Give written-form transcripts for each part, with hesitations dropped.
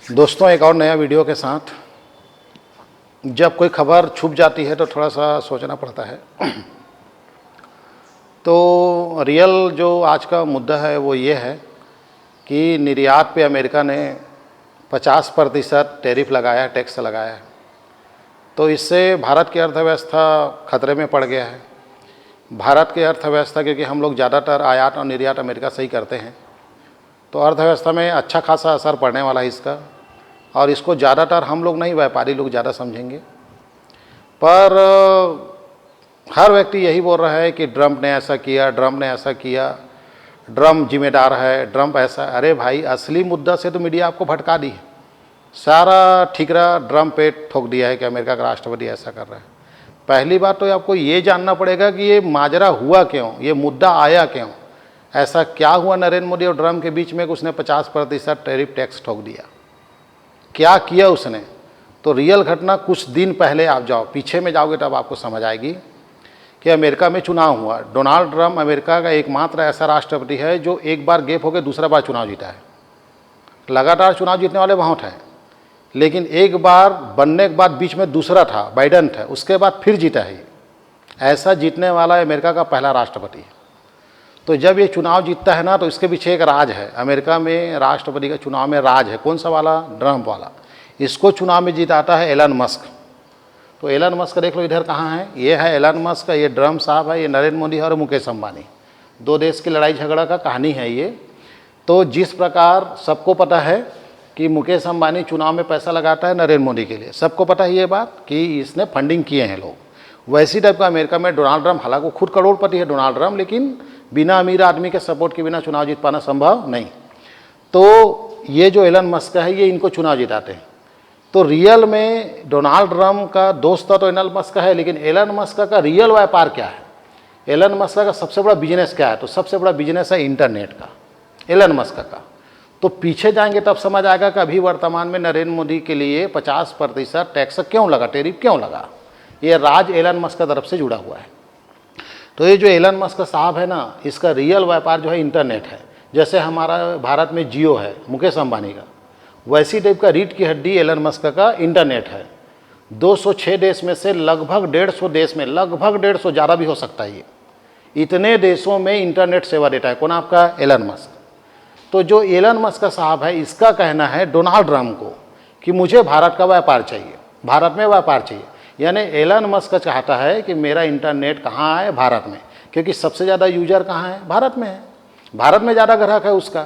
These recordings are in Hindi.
दोस्तों, एक और नया वीडियो के साथ। जब कोई खबर छुप जाती है तो थोड़ा सा सोचना पड़ता है। तो रियल जो आज का मुद्दा है वो ये है कि निर्यात पे अमेरिका ने 50% टैरिफ लगाया है, टैक्स लगाया है। तो इससे भारत की अर्थव्यवस्था खतरे में पड़ गया है। भारत की अर्थव्यवस्था, क्योंकि हम लोग ज़्यादातर आयात और निर्यात अमेरिका से ही करते हैं, तो अर्थव्यवस्था में अच्छा खासा असर पड़ने वाला है इसका। और इसको ज़्यादातर हम लोग नहीं, व्यापारी लोग ज़्यादा समझेंगे। पर हर व्यक्ति यही बोल रहा है कि ट्रंप ने ऐसा किया, ट्रंप ने ऐसा किया, ट्रंप जिम्मेदार है, ट्रंप ऐसा। अरे भाई, असली मुद्दा से तो मीडिया आपको भटका दी है। सारा ठिकरा ट्रंप पे ठोक दिया है कि अमेरिका का राष्ट्रपति ऐसा कर रहा है। पहली बात तो आपको ये जानना पड़ेगा कि ये माजरा हुआ क्यों, ये मुद्दा आया क्यों, ऐसा क्या हुआ नरेंद्र मोदी और ट्रंप के बीच में कि उसने 50% टैरिफ टैक्स ठोक दिया। क्या किया उसने? तो रियल घटना कुछ दिन पहले आप जाओ, पीछे में जाओगे तब आपको समझ आएगी कि अमेरिका में चुनाव हुआ। डोनाल्ड ट्रंप अमेरिका का एकमात्र ऐसा राष्ट्रपति है जो एक बार गैप होकर दूसरा बार चुनाव जीता है। लगातार चुनाव जीतने वाले बहुत हैं, लेकिन एक बार बनने के बाद बीच में दूसरा था, बाइडन था, उसके बाद फिर जीता है। ऐसा जीतने वाला अमेरिका का पहला राष्ट्रपति है। तो जब ये चुनाव जीतता है ना, तो इसके पीछे एक राज है। अमेरिका में राष्ट्रपति का चुनाव में राज है। कौन सा वाला? ट्रंप वाला। इसको चुनाव में जिताता है एलन मस्क। तो एलन मस्क देख लो इधर कहाँ है, ये है एलन मस्क, ये ट्रंप साहब है, ये नरेंद्र मोदी है और मुकेश अंबानी। दो देश की लड़ाई झगड़ा का कहानी है ये। तो जिस प्रकार सबको पता है कि मुकेश अंबानी चुनाव में पैसा लगाता है नरेंद्र मोदी के लिए, सबको पता है ये बात कि इसने फंडिंग किए हैं लोग। वैसी टाइप का अमेरिका में डोनाल्ड ट्रंप, हालांकि खुद करोड़पति है डोनाल्ड ट्रंप, लेकिन बिना अमीर आदमी के सपोर्ट के बिना चुनाव जीत पाना संभव नहीं। तो ये जो एलन मस्क है, ये इनको चुनाव जिताते हैं। तो रियल में डोनाल्ड ट्रंप का दोस्त तो एलन मस्क है, लेकिन एलन मस्क का रियल व्यापार क्या है, एलन मस्क का सबसे बड़ा बिजनेस क्या है? तो सबसे बड़ा बिजनेस है इंटरनेट का, एलन मस्क का। तो पीछे जाएंगे तब समझ आएगा कि अभी वर्तमान में नरेंद्र मोदी के लिए 50% टैक्स क्यों लगा, टैरिफ क्यों लगा। ये राज एलन मस्क की तरफ से जुड़ा हुआ है। तो ये जो एलन मस्क साहब है ना, इसका रियल व्यापार जो है इंटरनेट है। जैसे हमारा भारत में जियो है मुकेश अंबानी का, वैसी टाइप का रीढ़ की हड्डी एलन मस्क का इंटरनेट है। 206 देश में से लगभग 150 देश में, लगभग 150, ज़्यादा भी हो सकता है, ये इतने देशों में इंटरनेट सेवा देता है। कौन? आपका एलन मस्क। तो जो एलन मस्क साहब है, इसका कहना है डोनाल्ड ट्रंप को कि मुझे भारत का व्यापार चाहिए, भारत में व्यापार चाहिए। यानी एलन मस्क चाहता है कि मेरा इंटरनेट कहाँ है? भारत में। क्योंकि सबसे ज़्यादा यूजर कहाँ है? भारत में है। भारत में ज़्यादा ग्राहक है उसका,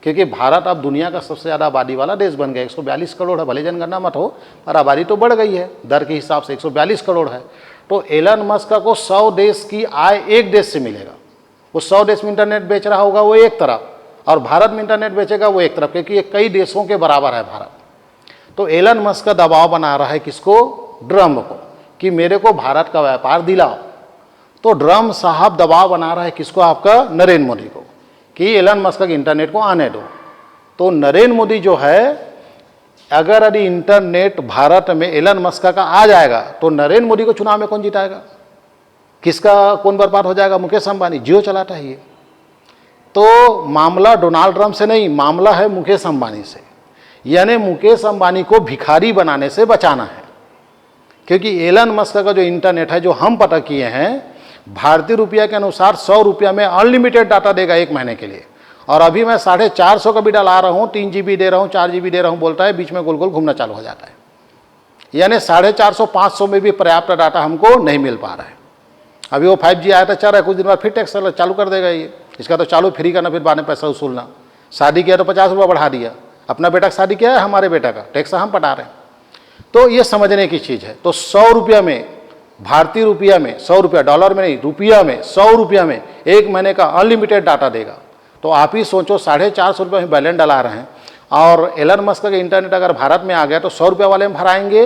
क्योंकि भारत अब दुनिया का सबसे ज़्यादा आबादी वाला देश बन गया। 142 करोड़ है, भले जनगणना मत हो, पर आबादी तो बढ़ गई है, दर के हिसाब से 142 करोड़ है। तो एलन मस्क को 100 देश की आय एक देश से मिलेगा। वो 100 देश में इंटरनेट बेच रहा होगा वो एक तरफ, और भारत में इंटरनेट बेचेगा वो एक तरफ, क्योंकि ये कई देशों के बराबर है भारत। तो एलन मस्क का दबाव बना रहा है किसको? ट्रंप को, कि मेरे को भारत का व्यापार दिलाओ। तो ट्रंप साहब दबाव बना रहा है किसको? आपका नरेंद्र मोदी को, कि एलन मस्क के इंटरनेट को आने दो। तो नरेंद्र मोदी जो है, अगर यदि इंटरनेट भारत में एलन मस्क का आ जाएगा तो नरेंद्र मोदी को चुनाव में कौन जिताएगा? किसका कौन बर्बाद हो जाएगा? मुकेश अंबानी, जियो चलाता है ये। तो मामला डोनाल्ड ट्रंप से नहीं, मामला है मुकेश अंबानी से। यानी मुकेश अंबानी को भिखारी बनाने से बचाना है। क्योंकि एलन मस्क का जो इंटरनेट है, जो हम पता किए हैं, भारतीय रुपया के अनुसार 100 रुपया में अनलिमिटेड डाटा देगा 1 महीने के लिए। और अभी मैं 450 का भी डला रहा हूँ, 3 GB दे रहा हूँ, 4 GB दे रहा हूँ, बोलता है, बीच में गोल गोल घूमना चालू हो जाता है। यानी 450, 500 में भी पर्याप्त डाटा हमको नहीं मिल पा रहा है। अभी वो 5G आया था, चल रहा है, कुछ दिन बाद फिर टैक्स चालू कर देगा ये। इसका तो चालू फ्री करना, फिर बाद में पैसा वसूलना। शादी किया तो 50 रुपया बढ़ा दिया। अपना बेटा का शादी किया है, हमारे बेटा का टैक्स हम पटा रहे हैं। तो ये समझने की चीज़ है। तो 100 रुपया में, भारतीय रुपया में 100 रुपया, डॉलर में नहीं, रुपया में 100 रुपया में 1 महीने का अनलिमिटेड डाटा देगा। तो आप ही सोचो, 450 रुपये में बैलेंस डला रहे हैं, और एलन मस्क का इंटरनेट अगर भारत में आ गया तो 100 रुपया वाले में भराएंगे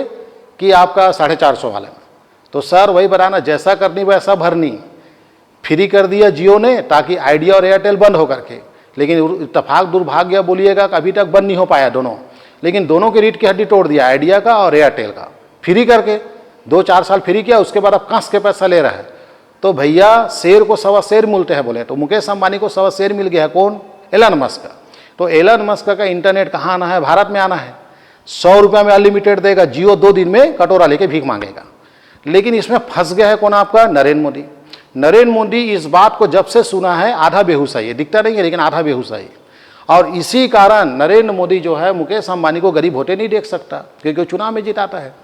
कि आपका 450 वाले में? तो सर वही बताना, जैसा करनी वैसा भरनी। फ्री कर दिया जियो ने, ताकि आइडिया और एयरटेल बंद हो करके, लेकिन इत्तेफाक दुर्भाग्य बोलिएगा कि अभी तक बंद नहीं हो पाया दोनों। लेकिन दोनों की रीढ़ की हड्डी तोड़ दिया, आइडिया का और एयरटेल का, फ्री करके 2-4 साल फ्री किया, उसके बाद अब कस के पैसा ले रहा है। तो भैया शेर को सवा शेर मिलते हैं बोले, तो मुकेश अंबानी को सवा शेर मिल गया है। कौन? Elon Musk. तो एलन मस्क का इंटरनेट कहाँ आना है? भारत में आना है। 100 रुपये में अनलिमिटेड देगा, जियो 2 दिन में कटोरा लेके भीख मांगेगा। लेकिन इसमें फंस गया है कौन? आपका नरेंद्र मोदी। नरेंद्र मोदी इस बात को जब से सुना है आधा बेहोश है, ये दिखता नहीं है लेकिन आधा बेहोश है। और इसी कारण नरेंद्र मोदी जो है मुकेश अंबानी को गरीब होते नहीं देख सकता, क्योंकि वो चुनाव में जिताता है।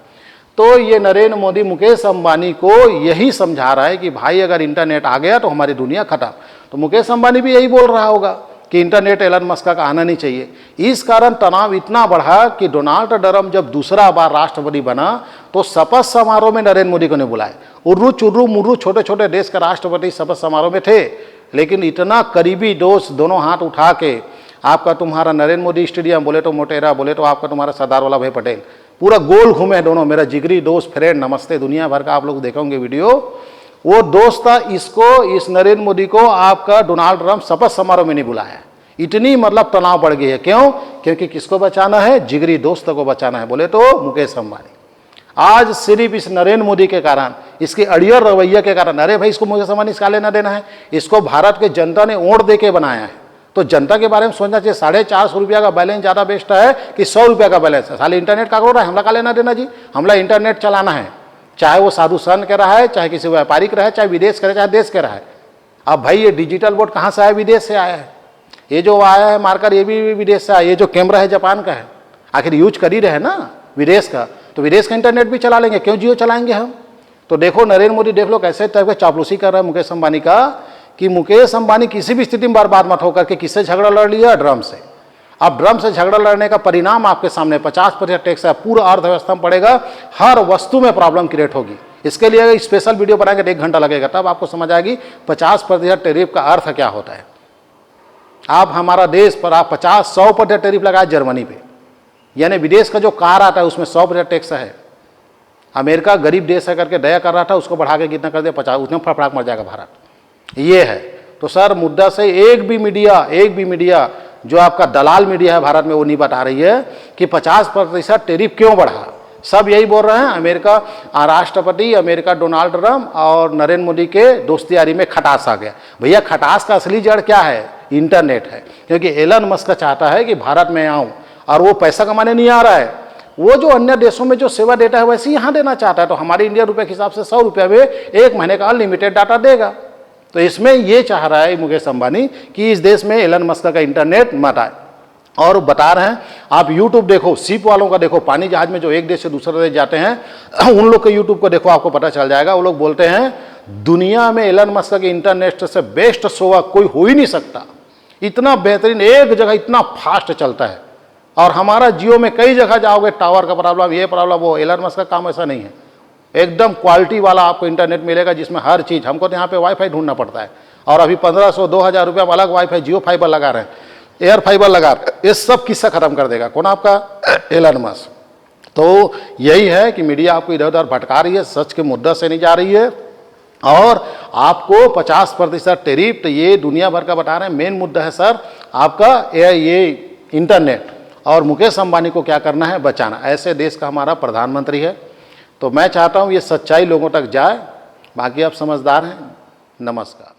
तो ये नरेंद्र मोदी मुकेश अंबानी को यही समझा रहा है कि भाई अगर इंटरनेट आ गया तो हमारी दुनिया खत्म। तो मुकेश अंबानी भी यही बोल रहा होगा कि इंटरनेट एलन मस्क का आना नहीं चाहिए। इस कारण तनाव इतना बढ़ा कि डोनाल्ड ट्रंप जब दूसरा बार राष्ट्रपति बना तो शपथ समारोह में नरेंद्र मोदी को नहीं बुलाए। उर्रू चुर्रू मुर्रू छोटे छोटे देश के राष्ट्रपति शपथ समारोह में थे, लेकिन इतना करीबी दोस्त दोनों हाथ उठा के आपका तुम्हारा नरेंद्र मोदी स्टेडियम, बोले तो मोटेरा, बोले तो आपका तुम्हारा सरदार वल्लभ भाई पटेल, पूरा गोल घूमे दोनों। मेरा जिगरी दोस्त, फ्रेंड, नमस्ते, दुनिया भर का आप लोग देखेंगे वीडियो। वो दोस्त था, इसको, इस नरेंद्र मोदी को आपका डोनाल्ड ट्रंप शपथ समारोह में नहीं बुलाया। इतनी मतलब तनाव बढ़ गई है। क्यों? क्योंकि किसको बचाना है? जिगरी दोस्त को बचाना है, बोले तो मुकेश अंबानी। आज सिर्फ इस नरेंद्र मोदी के कारण, इसके अड़ियल रवैया के कारण, अरे भाई इसको मुकेश अंबानी इसका लेना देना है, इसको भारत के जनता ने वोट दे के बनाया है, तो जनता के बारे में सोचना चाहिए। 450 रुपया का बैलेंस ज़्यादा बेस्ट है कि 100 रुपया का बैलेंस है? साले इंटरनेट का करोड़ है, हमला का लेना देना जी? हमला इंटरनेट चलाना है, चाहे वो साधु संत के रहा है, चाहे किसी व्यापारिक रहे, चाहे विदेश करे, चाहे देश के रहा है। अब भाई ये डिजिटल बोर्ड कहाँ से आया? विदेश से आया है। ये जो आया है मार्कर, ये भी विदेश से आया। ये जो कैमरा है जापान का है। आखिर यूज कर ही रहे ना विदेश का, तो विदेश का इंटरनेट भी चला लेंगे, क्यों जियो चलाएंगे हम? तो देखो नरेंद्र मोदी, देख लो कैसे टाइप का चापलूसी कर रहा है मुकेश अंबानी का, कि मुकेश अंबानी किसी भी स्थिति में बर्बाद मत होकर के किससे झगड़ा लड़ लिया? ड्रम से। अब ड्रम से झगड़ा लड़ने का परिणाम आपके सामने 50% टैक्स है, पूरा अर्थव्यवस्था में पड़ेगा, हर वस्तु में प्रॉब्लम क्रिएट होगी। इसके लिए स्पेशल वीडियो बनाएंगे तो 1 घंटा लगेगा, तब आपको समझ आएगी 50% टैरिफ का अर्थ क्या होता है। आप हमारा देश पर आप 100% टैरिफ लगाए जर्मनी पे, यानी विदेश का जो कार आता है उसमें 100% टैक्स है। अमेरिका गरीब देश है करके दया कर रहा था, उसको बढ़ा के कितना कर दिया? 50, उसमें फड़फड़ाक मर जाएगा भारत। ये है। तो सर मुद्दा से एक भी मीडिया जो आपका दलाल मीडिया है भारत में, वो नहीं बता रही है कि 50% टैरिफ क्यों बढ़ा। सब यही बोल रहे हैं अमेरिका राष्ट्रपति, अमेरिका डोनाल्ड ट्रंप और नरेंद्र मोदी के दोस्ती यारी में खटास आ गया। भैया खटास का असली जड़ क्या है? इंटरनेट है। क्योंकि एलन मस्क चाहता है कि भारत में आऊँ, और वो पैसा कमाने नहीं आ रहा है, वो जो अन्य देशों में जो सेवा देता है वैसे यहाँ देना चाहता है। तो हमारे इंडिया रुपये के हिसाब से 100 रुपये में 1 महीने का अनलिमिटेड डाटा देगा। तो इसमें ये चाह रहा है मुकेश अंबानी कि इस देश में एलन मस्क का इंटरनेट मत आए। और बता रहे हैं, आप यूट्यूब देखो, शिप वालों का देखो, पानी जहाज में जो एक देश से दूसरे देश जाते हैं, उन लोग के यूट्यूब को देखो, आपको पता चल जाएगा। वो लोग बोलते हैं दुनिया में एलन मस्क के इंटरनेट से बेस्ट शो कोई हो ही नहीं सकता। इतना बेहतरीन, एक जगह इतना फास्ट चलता है। और हमारा जियो में कई जगह जाओगे, टावर का प्रॉब्लम, ये प्रॉब्लम, वो। एलन मस्क का काम ऐसा नहीं है। एकदम क्वालिटी वाला आपको इंटरनेट मिलेगा, जिसमें हर चीज़। हमको तो यहाँ पे वाईफाई ढूंढना पड़ता है, और अभी 1500-2000 रुपये में अलग वाईफाई, जियो फाइबर लगा रहे हैं, एयर फाइबर लगा रहे हैं। ये सब किस्सा खत्म कर देगा कौन? आपका एलन मस्क। तो यही है कि मीडिया आपको इधर उधर भटका रही है, सच के मुद्दा से नहीं जा रही है। और आपको 50% टैरिफ, तो ये दुनिया भर का बता रहे हैं। मेन मुद्दा है सर आपका ये इंटरनेट। और मुकेश अंबानी को क्या करना है? बचाना। ऐसे देश का हमारा प्रधानमंत्री है। तो मैं चाहता हूँ ये सच्चाई लोगों तक जाए। बाकी आप समझदार हैं। नमस्कार।